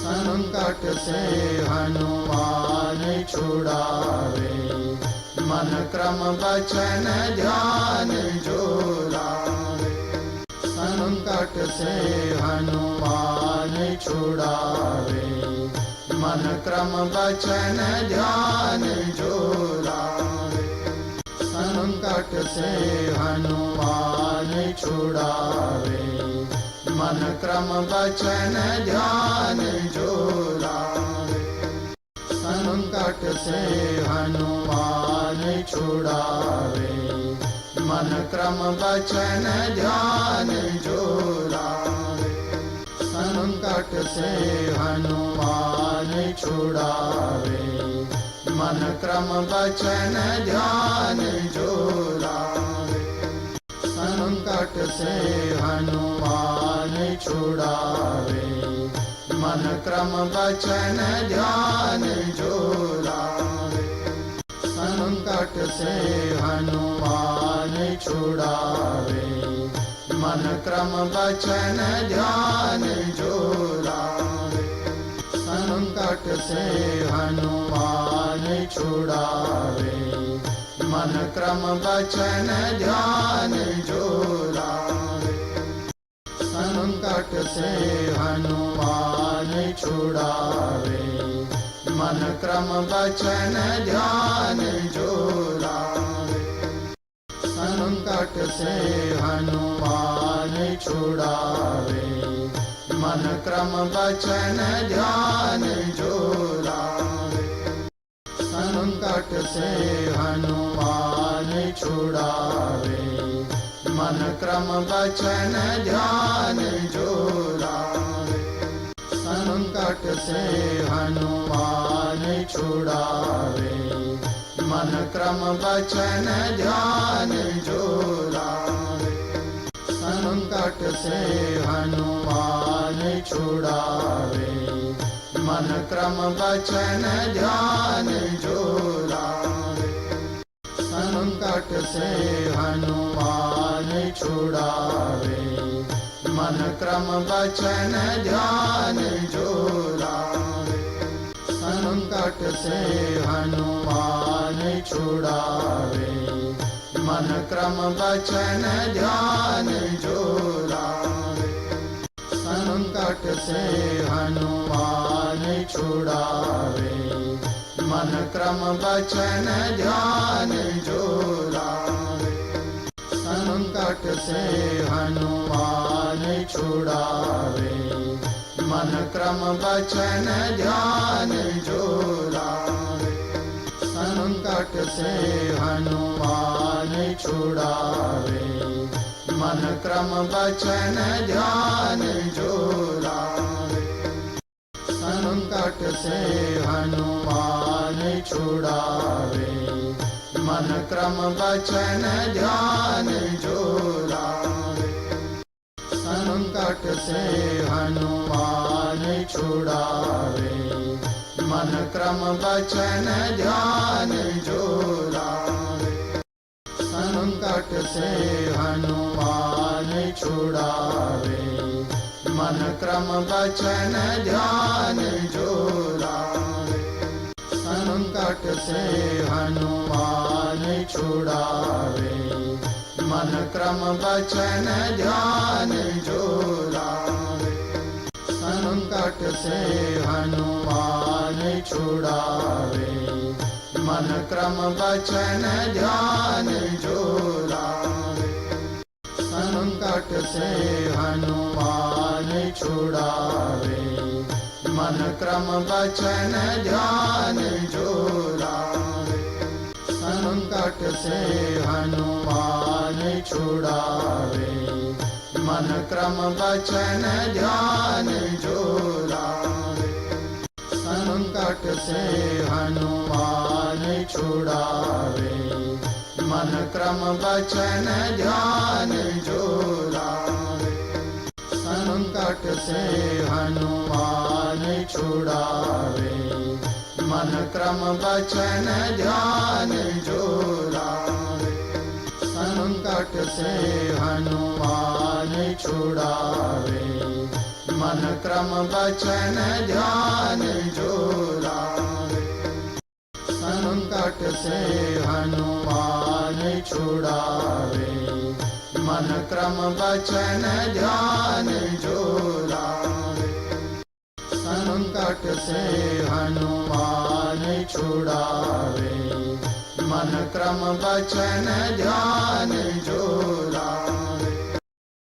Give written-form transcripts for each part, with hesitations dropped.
संकट से हनुमान छुड़ावे, मन क्रम वचन ध्यान जो लावे। संकट से हनुमान छुड़ावे, मन क्रम वचन ध्यान जो लावे। संकट से हनुमान छुड़ावे, मन क्रम वचन ध्यान जो लावे। संकट से हनुमान छुड़ावे, मन क्रम वचन ध्यान जो लावे। संकट से हनुमान छुड़ावे, मन क्रम वचन ध्यान जो लावे। संकट से हनुमान छुड़ावे, मन क्रम वचन ध्यान जो लावे। संकट से हनुमान छुड़ावे, मन क्रम वचन ध्यान जो लावे। संकट से हनुमान छुड़ावे, मन क्रम वचन ध्यान जो लावे। संकट से हनुमान छुड़ावे, मन क्रम वचन ध्यान जो लावे। संकट से हनुमान छुड़ावे, मन क्रम वचन ध्यान जो लावे। संकट से हनुमान छुड़ावे, मन क्रम वचन ध्यान जो लावे। संकट से हनुमान छुड़ावे, मन क्रम वचन ध्यान जो लावे। संकट से हनुमान छुड़ावे, मन क्रम वचन ध्यान जो लावे। संकट से हनुमान छुड़ावे, मन क्रम वचन ध्यान जो लावे। संकट से हनुमान छुड़ावे, मन क्रम वचन ध्यान जो लावे। संकट से हनुमान छुड़ावे, मन क्रम वचन ध्यान जो लावे। संकट से हनुमान छुड़ावे, मन क्रम वचन ध्यान जो लावे। संकट से हनुमान छुड़ावे, मन क्रम वचन ध्यान जो लावे। संकट से हनुमान छुड़ावे, मन क्रम वचन ध्यान जो लावे। संकट से हनुमान छुड़ावे, मन क्रम वचन ध्यान जो लावे। संकट से हनुमान छुड़ावे, मन क्रम वचन ध्यान जो लावे। संकट से हनुमान छुड़ावे, मन क्रम वचन ध्यान जो लावे। संकट से हनुमान छुड़ावे, मन क्रम वचन ध्यान जो लावे। संकट से हनुमान छुड़ावे, मन क्रम वचन ध्यान जो लावे। संकट से हनुमान छुड़ावे, मन क्रम वचन ध्यान जो लावे। संकट से हनुमान छुड़ावे, मन क्रम वचन ध्यान जो लावे। संकट से हनुमान छुड़ावे, मन क्रम वचन ध्यान जो लावे। संकट से हनुमान छुड़ावे, मन क्रम वचन ध्यान जो लावे। संकट से हनुमान छुड़ावे, मन क्रम वचन ध्यान जो लावे। संकट से हनुमान छुड़ावे, मन क्रम वचन ध्यान जो लावे।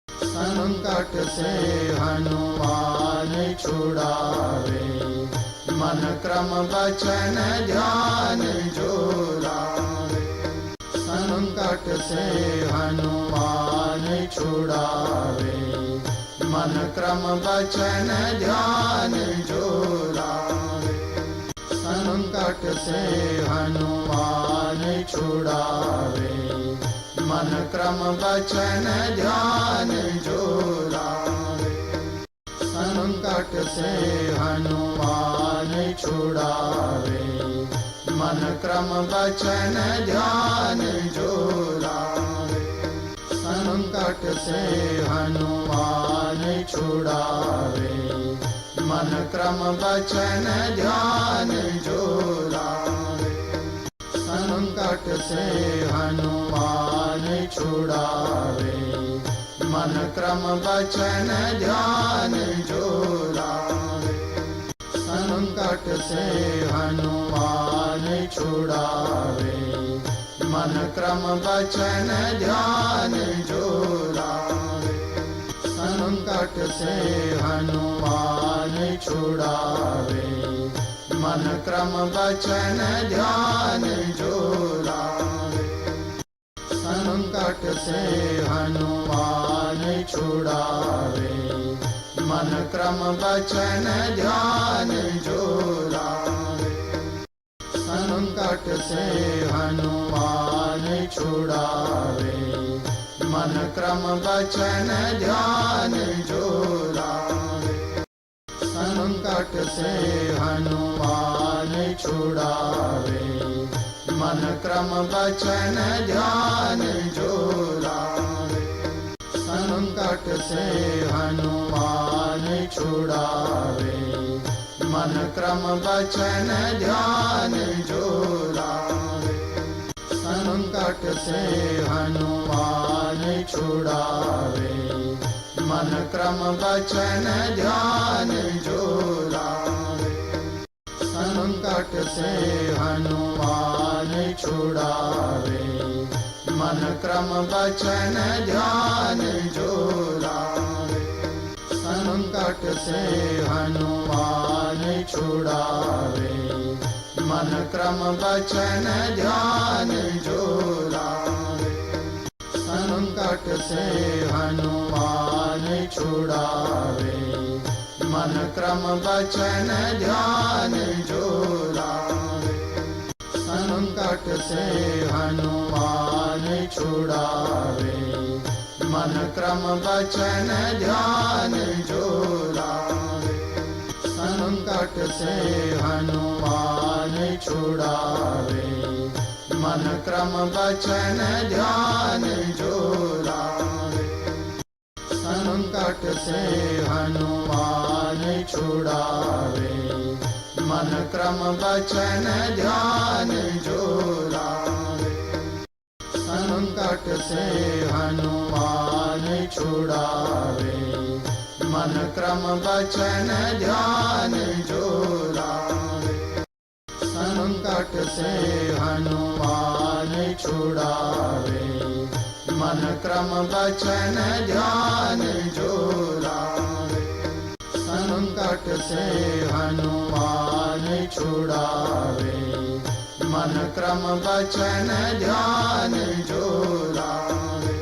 संकट से हनुमान छुड़ावे, मन क्रम वचन ध्यान जो लावे। संकट से हनुमान छुड़ावे, मन क्रम वचन ध्यान जो लावे। संकट से हनुमान छुड़ावे, मन क्रम वचन ध्यान जो लावे। संकट से हनुमान छुड़ावे, मन क्रम वचन ध्यान जो लावे। संकट से हनुमान छुड़ावे, मन क्रम वचन ध्यान जो लावे। संकट से हनुमान छुड़ावे, मन क्रम वचन ध्यान जो लावे। संकट से हनुमान छुड़ावे, मन क्रम वचन ध्यान जो लावे। संकट से हनुमान छुड़ावे, मन क्रम वचन ध्यान जो लावे। संकट से हनुमान छुड़ावे, मन क्रम वचन ध्यान जो लावे। संकट से हनुमान छुड़ावे, मन क्रम वचन ध्यान जो लावे। संकट से हनुमान छुड़ावे, मन क्रम वचन ध्यान जो लावे। संकट से हनुमान छुड़ावे, मन क्रम वचन ध्यान जो लावे। संकट से हनुमान छुड़ावे, मन क्रम वचन ध्यान जो लावे। संकट से हनुमान छुड़ावे, मन क्रम वचन ध्यान जो लावे। संकट से हनुमान छुड़ावे, मन क्रम वचन ध्यान जो लावे। संकट से हनुमान छुड़ावे, मन क्रम वचन ध्यान जो लावे। संकट से हनुमान छुड़ावे, मन क्रम वचन ध्यान जो लावे। संकट से हनुमान छुड़ावे, मन क्रम वचन ध्यान जो लावे। संकट से हनुमान छुड़ावे, मन क्रम वचन ध्यान जो लावे। संकट से हनुमान छुड़ावे, मन क्रम वचन ध्यान जो लावे। संकट से हनुमान छुड़ावे, मन क्रम वचन ध्यान जो लावे। संकट से हनुमान छुड़ावे, मन क्रम वचन ध्यान जो लावे।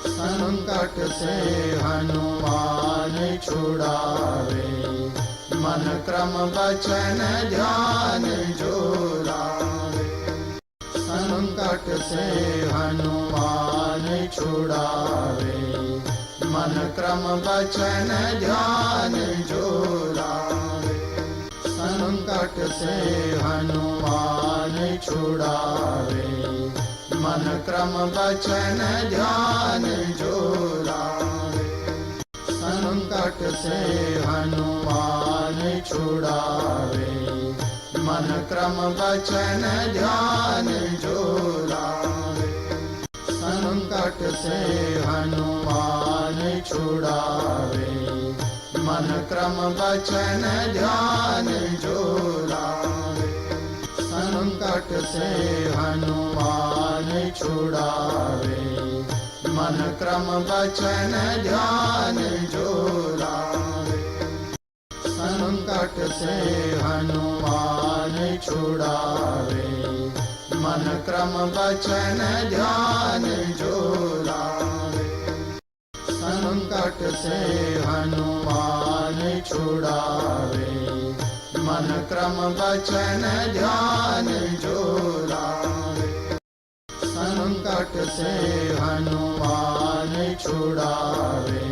संकट से हनुमान छुड़ावे, मन क्रम वचन ध्यान जो लावे। संकट से हनुमान छुड़ावे, मन क्रम वचन ध्यान जो लावे। संकट से हनुमान छुड़ावे, मन क्रम वचन ध्यान जो लावे। संकट संकट से हनुमान छुड़ावे। मन क्रम वचन ध्यान जो लावे। संकट से हनुमान छुड़ावे। मन क्रम वचन ध्यान जो लावे। संकट से हनुमान छुड़ावे। मन क्रम वचन ध्यान जो लावे। संकट से हनुमान छुड़ावे। मन क्रम वचन ध्यान जो लावे। संकट से हनुमान छुड़ावे। मन क्रम वचन ध्यान जो लावे। संकट से हनुमान छुड़ावे।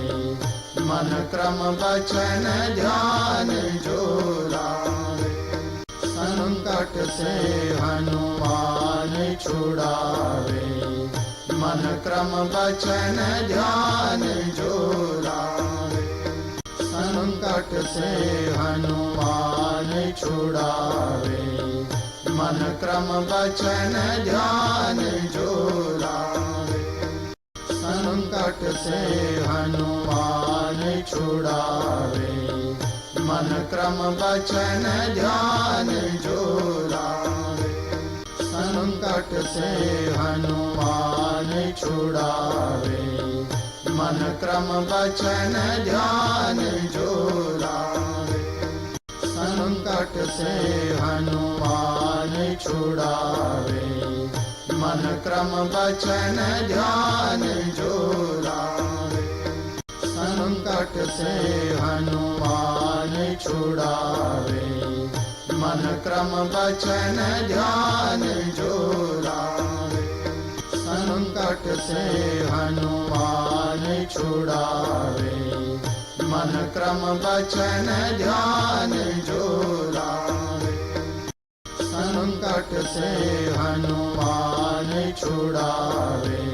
मन क्रम वचन ध्यान जो लावे। संकट से हनुमान छुड़ावे। मन क्रम वचन ध्यान जो लावे। संकट से हनुमान छुड़ावे। मन क्रम वचन ध्यान जो लावे। संकट से हनुमान छुड़ावे। मन क्रम वचन ध्यान जो लावे। संकट से हनुमान छुड़ावे। मन क्रम वचन ध्यान जो लावे। संकट से हनुमान छुड़ावे। मन क्रम वचन ध्यान जो लावे। संकट से हनुमान छुड़ावे। मन क्रम वचन ध्यान जो लावे। संकट से हनुमान छुड़ावे। मन क्रम वचन ध्यान जो लावे। संकट से हनुमान छुड़ावे।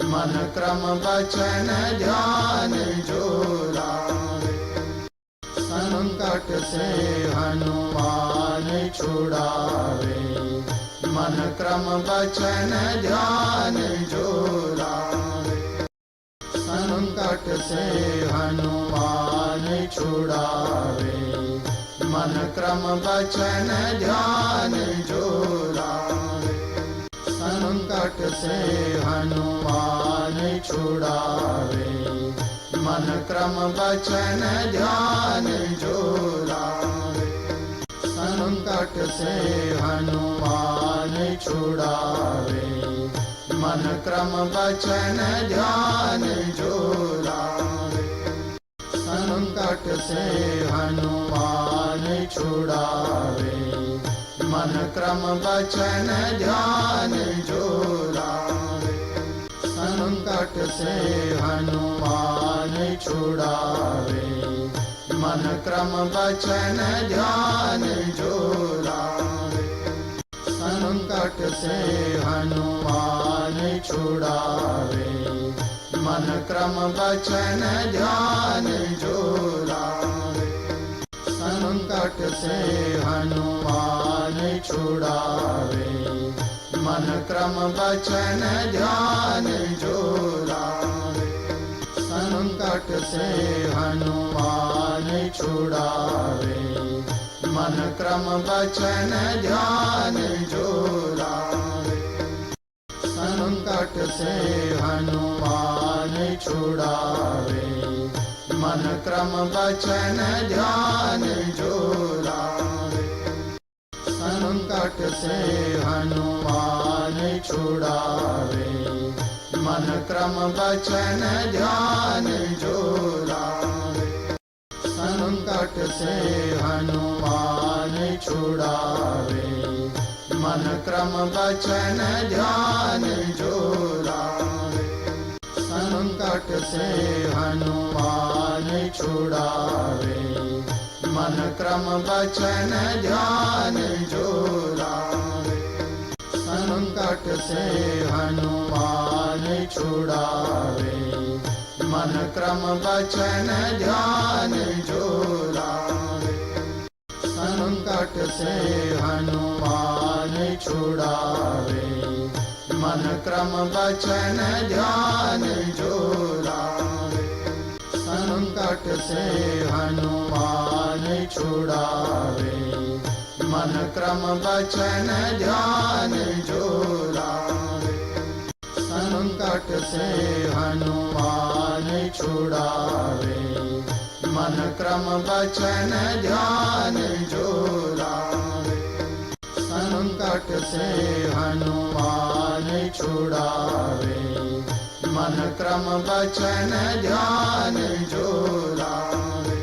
मन क्रम वचन ध्यान जो लावे। संकट से हनुमान छुड़ावे। मन क्रम वचन ध्यान जो लावे। संकट से हनुमान छुड़ावे। मन क्रम वचन ध्यान जो लावे। संकट से हनुमान छुड़ावे। मन क्रम वचन ध्यान जो लावे। संकट से हनुमान छुड़ावे। मन क्रम वचन ध्यान जो लावे। संकट से हनुमान छुड़ावे। मन क्रम वचन ध्यान जो लावे। संकट से हनुमान छुड़ावे। मन क्रम वचन ध्यान जो लावे। संकट से हनुमान छुड़ावे। मन क्रम वचन ध्यान जो लावे। संकट से हनुमान छुड़ावे। मन क्रम वचन ध्यान जो लावे। संकट से हनुमान छुड़ावे। मन क्रम वचन ध्यान जो लावे। संकट से हनुमान छुड़ावे। मन क्रम वचन ध्यान जो लावे। संकट से हनुमान छुड़ावे। मन क्रम वचन ध्यान जो लावे। संकट से हनुमान छुड़ावे। मन क्रम वचन ध्यान जो लावे। संकट से हनुमान छुड़ावे। मन क्रम वचन ध्यान जो लावे। संकट से हनुमान छुड़ावे। मन क्रम वचन ध्यान जो लावे। संकट से हनुमान छुड़ावे, मन क्रम वचन ध्यान जो लावे। संकट से हनुमान छुड़ावे, मन क्रम वचन ध्यान जो लावे। संकट से हनुमान छुड़ावे, मन क्रम वचन ध्यान जो लावे। संकट से हनुमान छुड़ावे, मन क्रम वचन ध्यान जो लावे।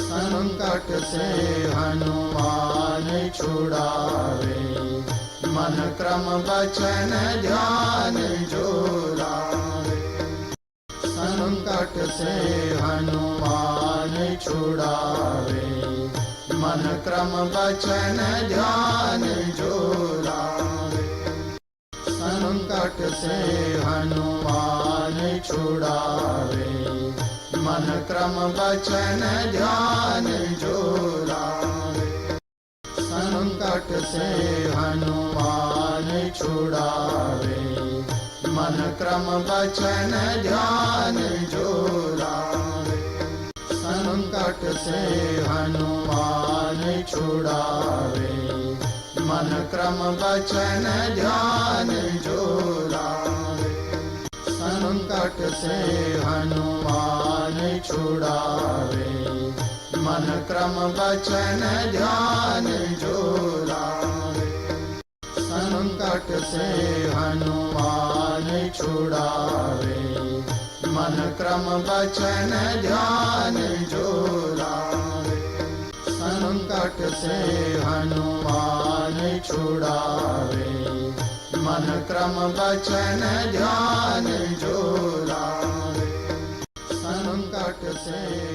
संकट से हनुमान छुड़ावे, मन क्रम वचन ध्यान जो लावे। संकट से हनुमान छुड़ावे, मन क्रम वचन ध्यान जो लावे। संकट से हनुमान छुड़ावे, मन क्रम वचन ध्यान जो लावे। संकट से हनुमान छुड़ावे, मन क्रम वचन ध्यान जो लावे। संकट से हनुमान छुड़ावे, मन क्रम वचन ध्यान जो लावे। संकट से हनुमान छुड़ावे, मन क्रम वचन ध्यान जो लावे। संकट से हनुमान छुड़ावे, मन क्रम वचन ध्यान जो लावे। संकट से हनुमान छुड़ावे, मन क्रम वचन ध्यान जो लावे। संकट से